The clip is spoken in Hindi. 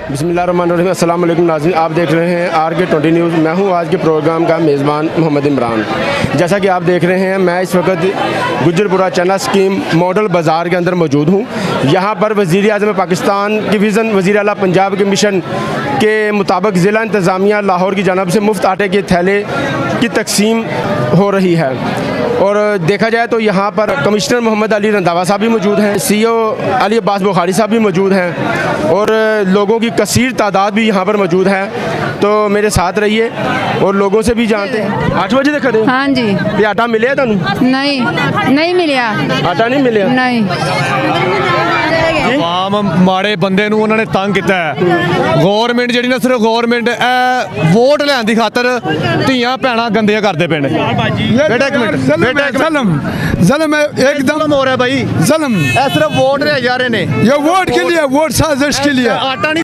बिस्मिल्लाहिर्रहमानिर्रहीम। अस्सलाम वालेकुम नाज़रीन, आप देख रहे हैं RK20 न्यूज़। मैं हूं आज के प्रोग्राम का मेज़बान मोहम्मद इमरान। जैसा कि आप देख रहे हैं, मैं इस वक्त गुजरपुरा चना स्कीम मॉडल बाज़ार के अंदर मौजूद हूं। यहां पर वज़ीर-ए-आज़म पाकिस्तान की विज़न वज़ीर आला पंजाब के मिशन के मुताबिक ज़िला इंतज़ामिया लाहौर की जानब से मुफ्त आटे के थैले की तकसीम हो रही है। और देखा जाए तो यहाँ पर कमिश्नर मोहम्मद अली रंधावा साहब भी मौजूद हैं, CEO अली अब्बास बुखारी साहब भी मौजूद हैं और लोगों की कसीर तादाद भी यहाँ पर मौजूद है। तो मेरे साथ रहिए और लोगों से भी जानते हैं। 8 बजे तक खड़े? हाँ जी। ये आटा मिले तुम? नहीं मिलिया। आटा नहीं मिले? नहीं। आम माड़े बंदे नूं उन्होंने तंग किया है। गौरमेंट जी ना सिर्फ गौरमेंट वोट लैन की खातर धियां भैणां गंदियां करते पे ने। बेटा एक मिनट, ज़ल्म है एकदम हो रहा है भाई, ज़ल्म। सिर्फ वोट ले जा रहे ने। ये वोट के लिए, वोट साजिश के लिए। आटा नहीं